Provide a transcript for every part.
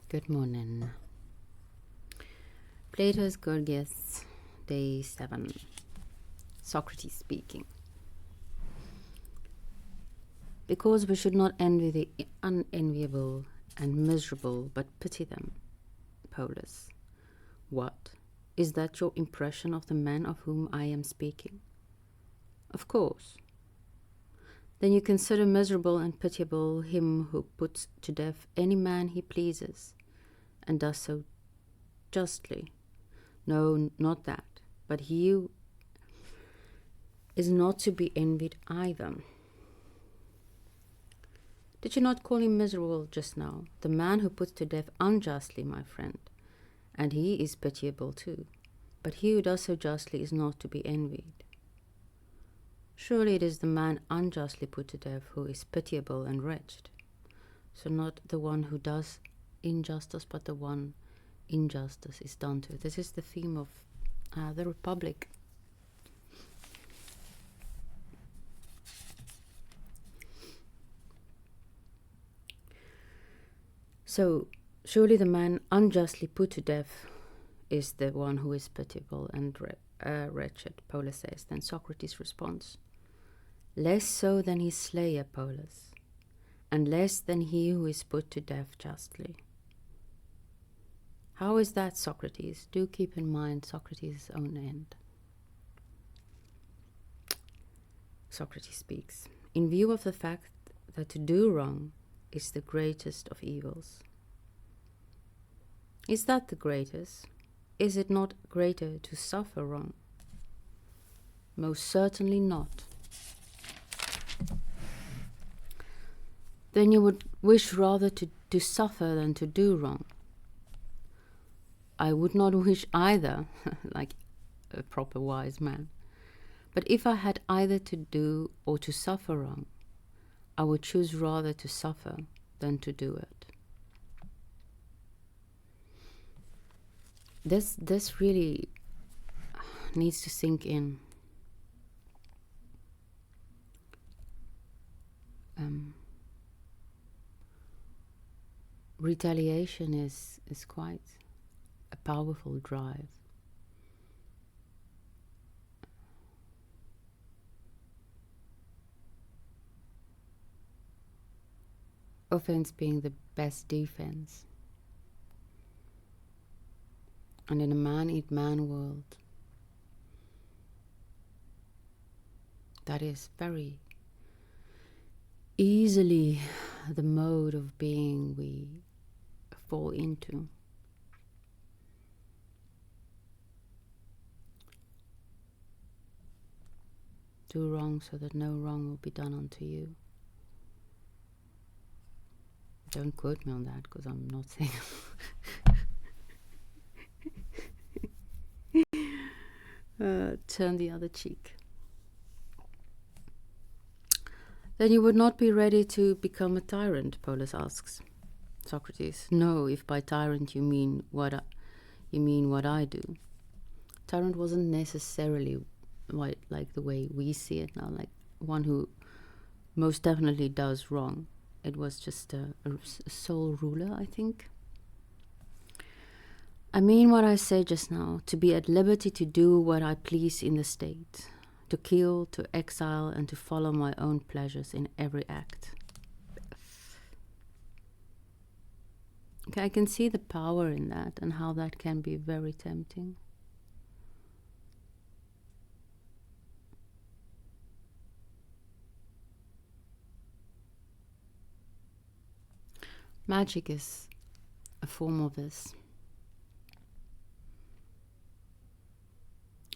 Good morning. Plato's Gorgias, day 7. Socrates speaking. Because we should not envy the unenviable and miserable, but pity them. Pølus. What? Is that your impression of the man of whom I am speaking? Of course. Then you consider miserable and pitiable him who puts to death any man he pleases, and does so justly. No, not that, but he who is not to be envied either. Did you not call him miserable just now? The man who puts to death unjustly, my friend, and he is pitiable too, but he who does so justly is not to be envied. Surely it is the man unjustly put to death who is pitiable and wretched, so not the one who does injustice, but the one injustice is done to. This is the theme of the Republic. So, surely the man unjustly put to death is the one who is pitiable and wretched, Pølus says. Then Socrates responds, less so than his slayer, Pølus, and less than he who is put to death justly. How is that, Socrates? Do keep in mind Socrates' own end. Socrates speaks. In view of the fact that to do wrong is the greatest of evils. Is that the greatest? Is it not greater to suffer wrong? Most certainly not. Then you would wish rather to suffer than to do wrong. I would not wish either, like a proper wise man. But if I had either to do or to suffer wrong, I would choose rather to suffer than to do it. This really needs to sink in. Retaliation is quite a powerful drive. Offense being the best defense. And in a man-eat-man world, that is very easily the mode of being we fall into. Do wrong so that no wrong will be done unto you. Don't quote me on that, because I'm not saying turn the other cheek. Then you would not be ready to become a tyrant, Pølus asks. Socrates, no, if by tyrant you mean what I do. Tyrant wasn't necessarily like the way we see it now, like one who most definitely does wrong. It was just a sole ruler, I think. I mean what I said just now, to be at liberty to do what I please in the state, to kill, to exile, and to follow my own pleasures in every act. Okay, I can see the power in that and how that can be very tempting. Magic is a form of this.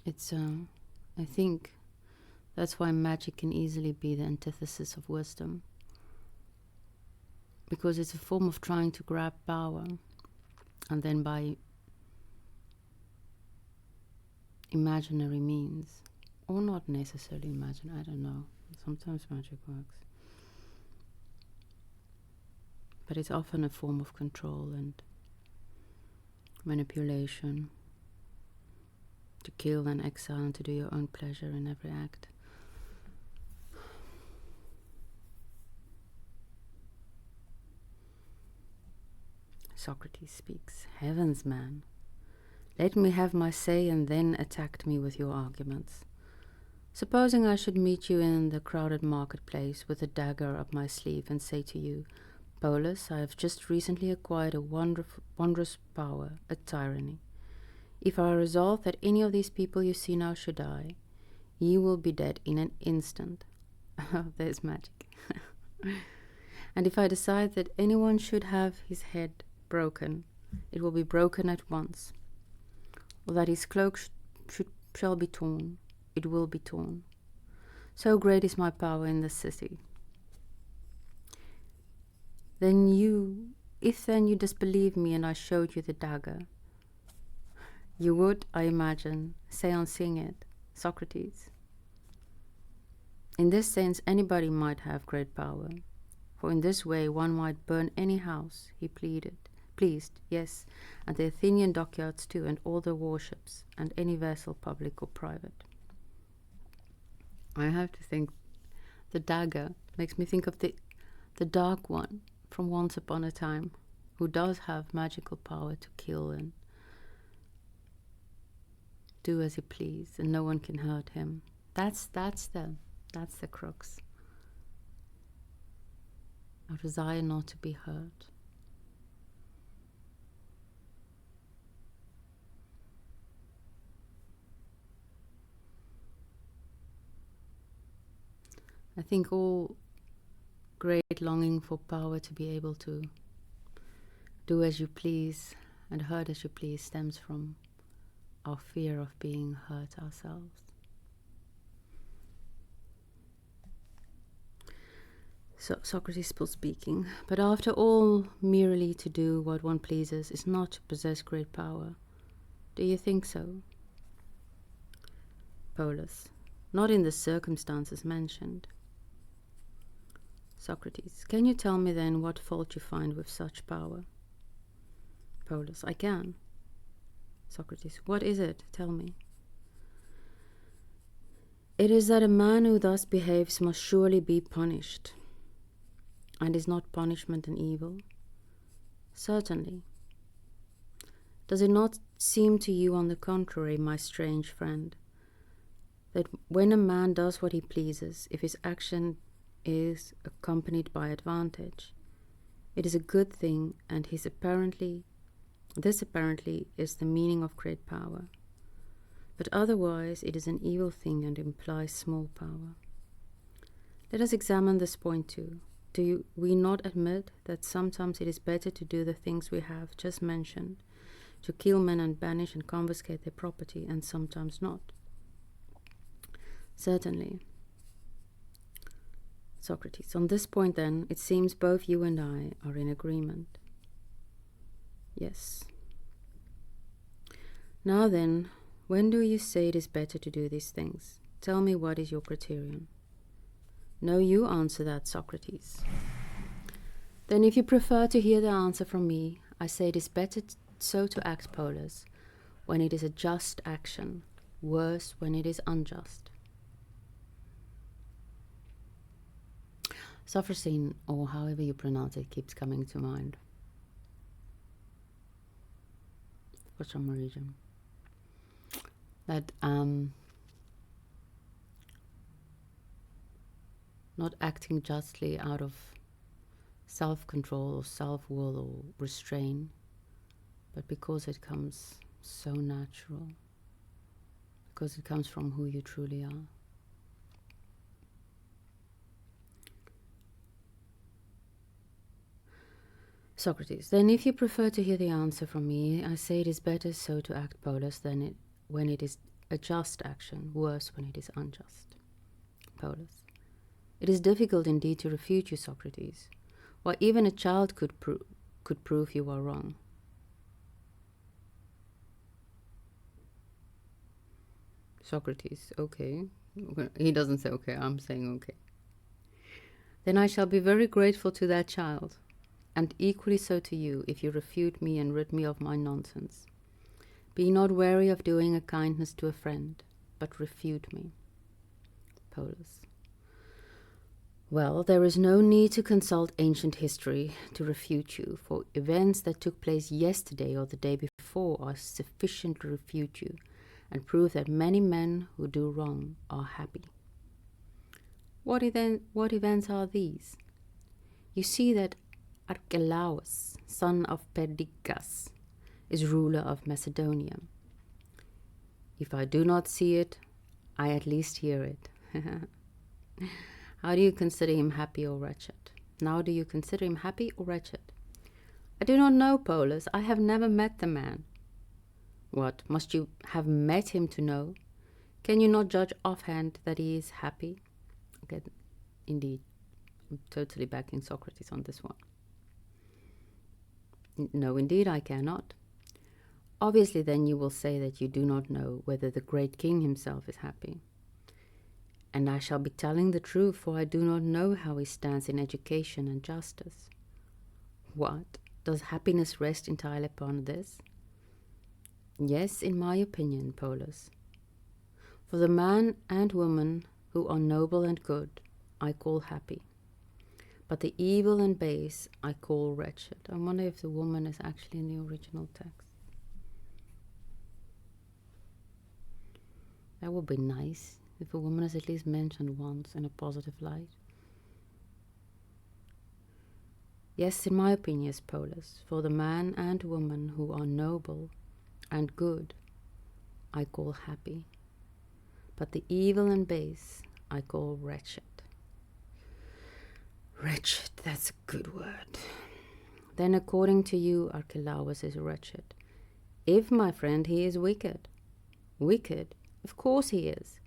It's, I think, that's why magic can easily be the antithesis of wisdom. Because it's a form of trying to grab power, and then by imaginary means, or not necessarily imagine, I don't know. Sometimes magic works. But it's often a form of control and manipulation, to kill and exile and to do your own pleasure in every act. Socrates speaks. Heavens, man. Let me have my say and then attack me with your arguments. Supposing I should meet you in the crowded marketplace with a dagger up my sleeve and say to you, Pōlus, I have just recently acquired a wondrous power, a tyranny. If I resolve that any of these people you see now should die, ye will be dead in an instant. There's magic. And if I decide that anyone should have his head broken, it will be broken at once. Or that his cloak shall be torn, it will be torn. So great is my power in this city. If then you disbelieve me and I showed you the dagger, you would, I imagine, say on seeing it, Socrates. In this sense, anybody might have great power, for in this way one might burn any house he pleased, yes, and the Athenian dockyards too, and all the warships, and any vessel, public or private. I have to think, the dagger makes me think of the dark one from Once Upon a Time, who does have magical power to kill and do as he please, and no one can hurt him. That's the crux. Our desire not to be hurt. I think all great longing for power to be able to do as you please and hurt as you please stems from our fear of being hurt ourselves. So Socrates still speaking, but after all, merely to do what one pleases is not to possess great power. Do you think so? Pōlus, not in the circumstances mentioned. Socrates, can you tell me then what fault you find with such power? Pōlus, I can. Socrates, what is it? Tell me. It is that a man who thus behaves must surely be punished. And is not punishment an evil? Certainly. Does it not seem to you, on the contrary, my strange friend, that when a man does what he pleases, if his action is accompanied by advantage, it is a good thing, and this apparently is the meaning of great power. But otherwise it is an evil thing and implies small power. Let us examine this point too. Do we not admit that sometimes it is better to do the things we have just mentioned, to kill men and banish and confiscate their property, and sometimes not? Certainly. Socrates, on this point then, it seems both you and I are in agreement. Yes. Now then, when do you say it is better to do these things? Tell me, what is your criterion? No, you answer that, Socrates. Then if you prefer to hear the answer from me, I say it is better so to act, Pōlus, when it is a just action, worse when it is unjust. Sophrosyne, or however you pronounce it, keeps coming to mind for some reason. That not acting justly out of self-control or self-will or restraint, but because it comes so natural, because it comes from who you truly are. Socrates, then if you prefer to hear the answer from me, I say it is better so to act, Pōlus, than when it is a just action, worse when it is unjust. Pōlus, it is difficult indeed to refute you, Socrates. Why, even a child could prove you are wrong. Socrates, okay. He doesn't say okay, I'm saying okay. Then I shall be very grateful to that child, and equally so to you, if you refute me and rid me of my nonsense. Be not wary of doing a kindness to a friend, but refute me. Pōlus, Well, there is no need to consult ancient history to refute you, for events that took place yesterday or the day before are sufficient to refute you and prove that many men who do wrong are happy. What events are these? You see that Archelaus, son of Perdiccas, is ruler of Macedonia. If I do not see it, I at least hear it. How do you consider him happy or wretched? Now do you consider him happy or wretched? I do not know, Pølus. I have never met the man. What, must you have met him to know? Can you not judge offhand that he is happy? Okay, indeed, I'm totally backing Socrates on this one. No, indeed, I cannot. Obviously, then you will say that you do not know whether the great king himself is happy. And I shall be telling the truth, for I do not know how he stands in education and justice. What? Does happiness rest entirely upon this? Yes, in my opinion, Pølus. For the man and woman who are noble and good, I call happy. But the evil and base I call wretched. I wonder if the woman is actually in the original text. That would be nice, if a woman is at least mentioned once in a positive light. Yes, in my opinion, Pølus, for the man and woman who are noble and good, I call happy. But the evil and base I call wretched. Wretched, that's a good word. Then according to you, Archelaus is wretched. If, my friend, he is wicked. Wicked? Of course he is.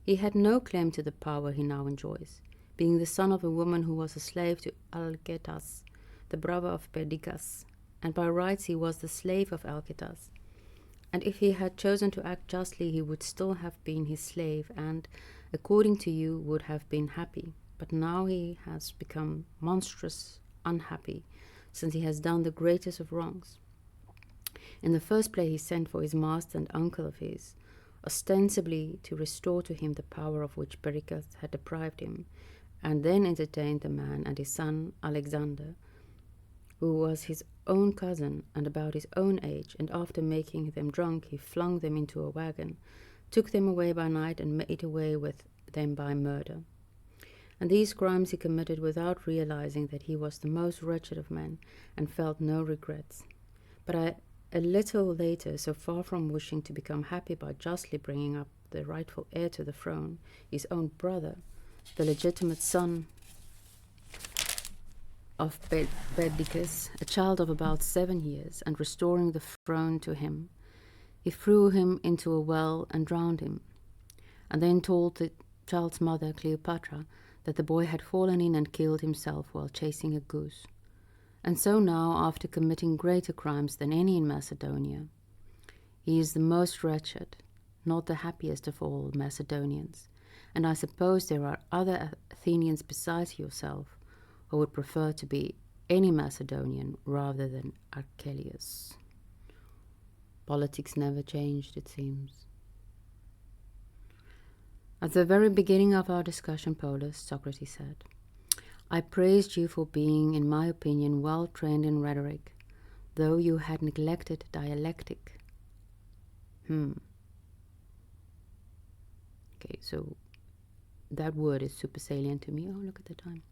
He had no claim to the power he now enjoys, being the son of a woman who was a slave to Alcetas, the brother of Perdiccas, and by rights he was the slave of Alcetas. And if he had chosen to act justly, he would still have been his slave and, according to you, would have been happy. But now he has become monstrous unhappy, since he has done the greatest of wrongs. In the first place he sent for his master and uncle of his, ostensibly to restore to him the power of which Perdiccas had deprived him, and then entertained the man and his son Alexander, who was his own cousin and about his own age, and after making them drunk he flung them into a wagon, took them away by night, and made away with them by murder. And these crimes he committed without realizing that he was the most wretched of men, and felt no regrets. But a little later, so far from wishing to become happy by justly bringing up the rightful heir to the throne, his own brother, the legitimate son of Perdiccas, a child of about 7 years, and restoring the throne to him, he threw him into a well and drowned him, and then told the child's mother, Cleopatra, that the boy had fallen in and killed himself while chasing a goose. And so now, after committing greater crimes than any in Macedonia, he is the most wretched, not the happiest of all Macedonians. And I suppose there are other Athenians besides yourself who would prefer to be any Macedonian rather than Archelaus. Politics never changed, it seems. At the very beginning of our discussion, Pølus, Socrates said, I praised you for being, in my opinion, well trained in rhetoric, though you had neglected dialectic. Okay, so that word is super salient to me. Oh, look at the time.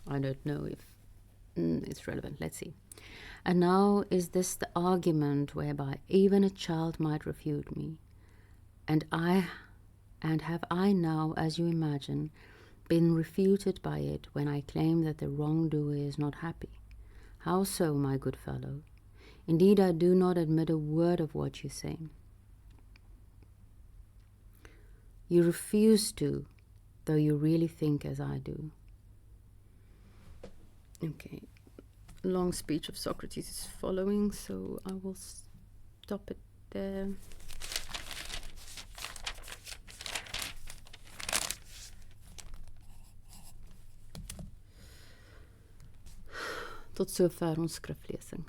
I don't know if it's relevant. Let's see. And now is this the argument whereby even a child might refute me? And have I now, as you imagine, been refuted by it when I claim that the wrongdoer is not happy? How so, my good fellow? Indeed, I do not admit a word of what you say. You refuse to, though you really think as I do. Okay, long speech of Socrates is following, so I will stop it there. Tot zover ons skriflesing.